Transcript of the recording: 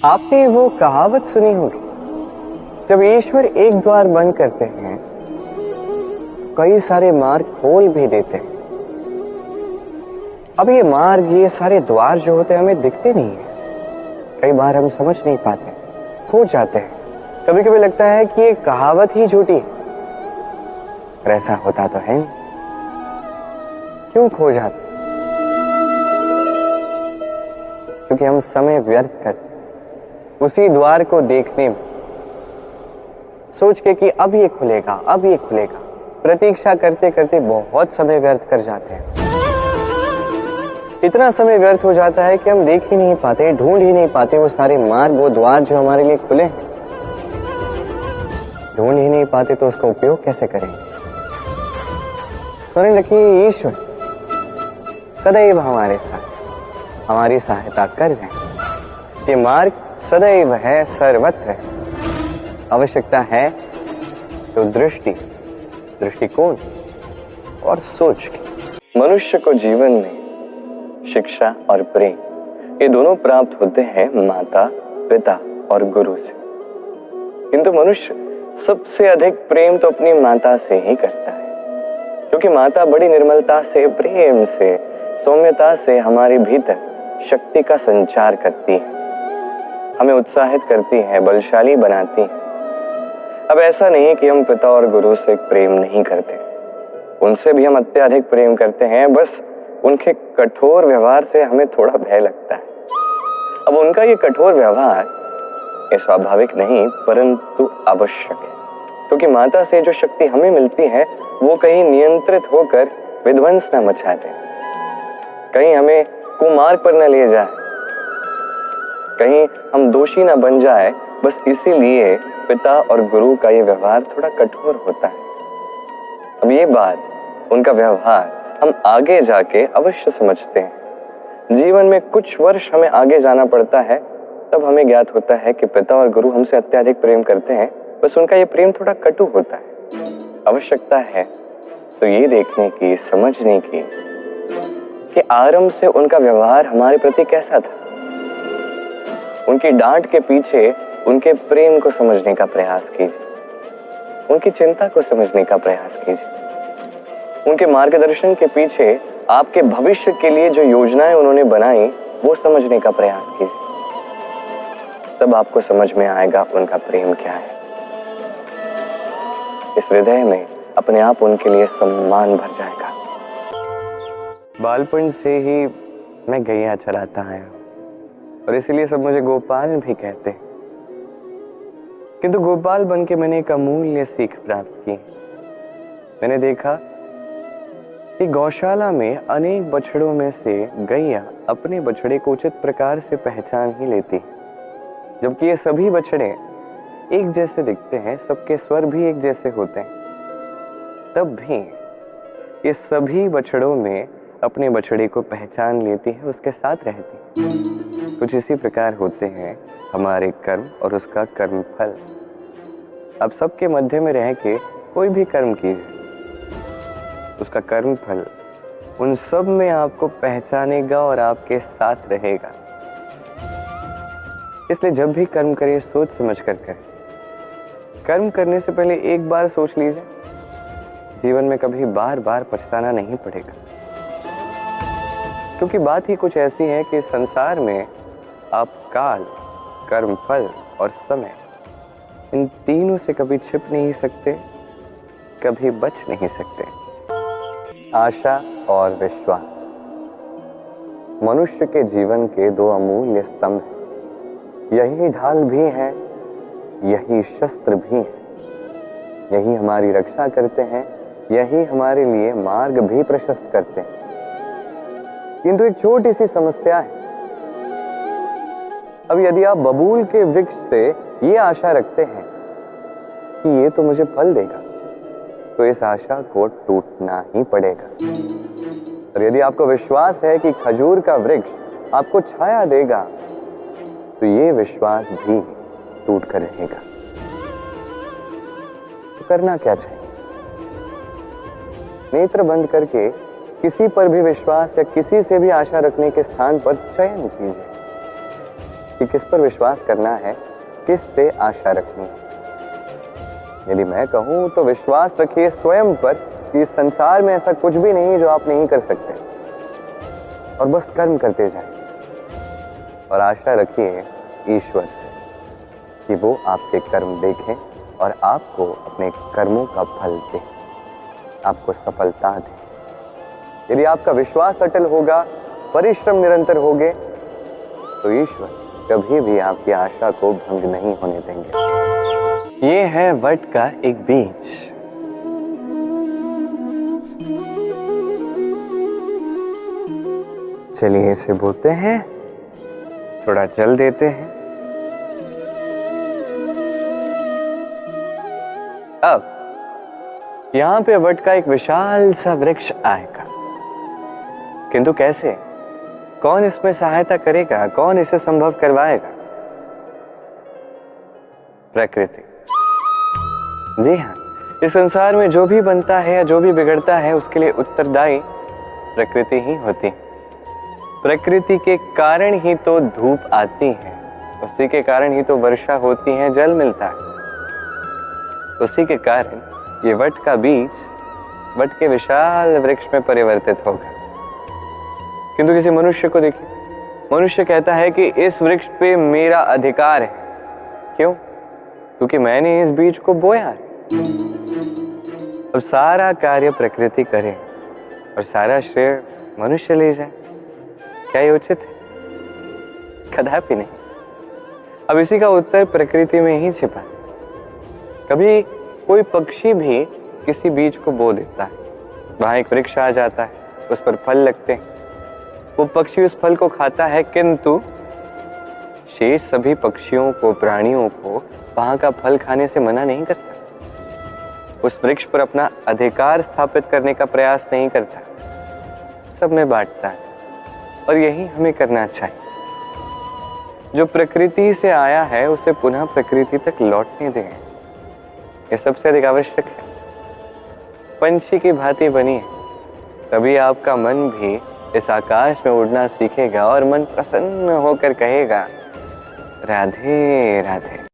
आपने वो कहावत सुनी होगी, जब ईश्वर एक द्वार बंद करते हैं कई सारे मार्ग खोल भी देते हैं। अब ये मार्ग, ये सारे द्वार जो होते हैं हमें दिखते नहीं है। कई बार हम समझ नहीं पाते, खो जाते हैं। कभी कभी लगता है कि ये कहावत ही झूठी है, पर ऐसा होता तो है नहीं। क्यों खो जाते? क्योंकि हम समय व्यर्थ करते उसी द्वार को देखने में, सोच के कि अब ये खुलेगा, अब ये खुलेगा। प्रतीक्षा करते करते बहुत समय व्यर्थ कर जाते हैं। इतना समय व्यर्थ हो जाता है कि हम देख ही नहीं पाते, ढूंढ ही नहीं पाते वो सारे मार्ग, वो द्वार जो हमारे लिए खुले हैं। ढूंढ ही नहीं पाते तो उसका उपयोग कैसे करेंगे? स्मरण रखिए, ईश्वर सदैव हमारे साथ हमारी सहायता कर रहे हैं। ये मार्ग सदैव है, सर्वत्र है। आवश्यकता है तो दृष्टिकोण और सोच की। मनुष्य को जीवन में शिक्षा और प्रेम, ये दोनों प्राप्त होते हैं माता, पिता और गुरु से। किंतु मनुष्य सबसे अधिक प्रेम तो अपनी माता से ही करता है, क्योंकि माता बड़ी निर्मलता से, प्रेम से, सौम्यता से हमारे भीतर शक्ति का संचार करती है, हमें उत्साहित करती है, बलशाली बनाती है। अब ऐसा नहीं कि हम पिता और गुरु से प्रेम नहीं करते, उनसे भी हम अत्यधिक प्रेम करते हैं। बस उनके कठोर व्यवहार से हमें थोड़ा भय लगता है। अब उनका ये कठोर व्यवहार ये स्वाभाविक नहीं परंतु आवश्यक है, क्योंकि माता से जो शक्ति हमें मिलती है वो कहीं नियंत्रित होकर विध्वंस न मचा दे, कहीं हमें कुमार्ग पर न ले जाए, कहीं हम दोषी न बन जाए। बस इसीलिए पिता और गुरु का ये व्यवहार थोड़ा कठोर होता है। अब ये बात, उनका व्यवहार हम आगे जाके अवश्य समझते हैं। जीवन में कुछ वर्ष हमें आगे जाना पड़ता है, तब हमें ज्ञात होता है कि पिता और गुरु हमसे अत्यधिक प्रेम करते हैं, बस उनका ये प्रेम थोड़ा कटु होता है। आवश्यकता है तो ये देखने की, समझने की कि आरंभ से उनका व्यवहार हमारे प्रति कैसा था। उनकी डांट के पीछे उनके प्रेम को समझने का प्रयास कीजिए, उनकी चिंता को समझने का प्रयास कीजिए, उनके मार्गदर्शन के पीछे आपके भविष्य के लिए जो योजनाएं उन्होंने बनाई वो समझने का प्रयास कीजिए। तब आपको समझ में आएगा उनका प्रेम क्या है। इस हृदय में अपने आप उनके लिए सम्मान भर जाएगा। बालपन से ही मैं गैया चराता आया और इसीलिए सब मुझे गोपाल भी कहते हैं। किंतु गोपाल बन के मैंने एक अमूल्य सीख प्राप्त की। मैंने देखा कि गौशाला में अनेक बछड़ों में से गैया अपने बछड़े को उचित प्रकार से पहचान ही लेती, जबकि ये सभी बछड़े एक जैसे दिखते हैं, सबके स्वर भी एक जैसे होते हैं, तब भी ये सभी बछड़ों में अपने बछड़े को पहचान लेती है, उसके साथ रहती है। कुछ इसी प्रकार होते हैं हमारे कर्म और उसका कर्म फल। अब सबके मध्य में रह के कोई भी कर्म कीजिए, उसका कर्म फल उन सब में आपको पहचानेगा और आपके साथ रहेगा। इसलिए जब भी कर्म करिए सोच समझ कर करें। कर्म करने से पहले एक बार सोच लीजिए, जीवन में कभी बार बार पछताना नहीं पड़ेगा। क्योंकि बात ही कुछ ऐसी है कि संसार में आप काल, कर्म फल और समय, इन तीनों से कभी छिप नहीं सकते, कभी बच नहीं सकते। आशा और विश्वास मनुष्य के जीवन के दो अमूल्य स्तंभ हैं। यही ढाल भी है, यही शस्त्र भी है, यही हमारी रक्षा करते हैं, यही हमारे लिए मार्ग भी प्रशस्त करते हैं। किंतु एक छोटी सी समस्या है। अब यदि आप बबूल के वृक्ष से ये आशा रखते हैं कि ये तो मुझे फल देगा, तो इस आशा को टूटना ही पड़ेगा। और यदि आपको विश्वास है कि खजूर का वृक्ष आपको छाया देगा, तो ये विश्वास भी टूट कर रहेगा। तो करना क्या चाहिए? नेत्र बंद करके किसी पर भी विश्वास या किसी से भी आशा रखने के स्थान पर चयन कीजिए। कि किस पर विश्वास करना है, किस से आशा रखनी है। यदि मैं कहूं तो विश्वास रखिए स्वयं पर कि इस संसार में ऐसा कुछ भी नहीं जो आप नहीं कर सकते, और बस कर्म करते जाएं। और आशा रखिए ईश्वर से कि वो आपके कर्म देखें और आपको अपने कर्मों का फल दे, आपको सफलता दे। यदि आपका विश्वास अटल होगा, परिश्रम निरंतर होगे, तो ईश्वर कभी भी आपकी आशा को भंग नहीं होने देंगे। ये है वट का एक बीज। चलिए इसे बोते हैं, थोड़ा जल देते हैं। अब यहां पे वट का एक विशाल सा वृक्ष आएगा, किंतु कैसे? कौन इसमें सहायता करेगा? कौन इसे संभव करवाएगा? प्रकृति। जी हाँ, इस संसार में जो भी बनता है या जो भी बिगड़ता है उसके लिए उत्तरदायी प्रकृति ही होती है। प्रकृति के कारण ही तो धूप आती है, उसी के कारण ही तो वर्षा होती है, जल मिलता है। उसी के कारण ये वट का बीज वट के विशाल वृक्ष में परिवर्तित होगा। किंतु किसी मनुष्य को देखिए, मनुष्य कहता है कि इस वृक्ष पे मेरा अधिकार है। क्यों? क्योंकि मैंने इस बीज को बोया है। अब सारा कार्य प्रकृति करे और सारा श्रेय मनुष्य ले जाए, क्या ये उचित है? कदापि नहीं। अब इसी का उत्तर प्रकृति में ही छिपा है। कभी कोई पक्षी भी किसी बीज को बो देता है, वहां एक वृक्ष आ जाता है, उस पर फल लगते हैं, वो पक्षी उस फल को खाता है, किंतु शेष सभी पक्षियों को, प्राणियों को वहां का फल खाने से मना नहीं करता। उस वृक्ष पर अपना अधिकार स्थापित करने का प्रयास नहीं करता, सब में बांटता है। और यही हमें करना चाहिए। जो प्रकृति से आया है उसे पुनः प्रकृति तक लौटने दें, ये सबसे अधिक आवश्यक है। पंछी की भांति बनिए, तभी आपका मन भी इस आकाश में उड़ना सीखेगा और मन प्रसन्न होकर कहेगा, राधे राधे।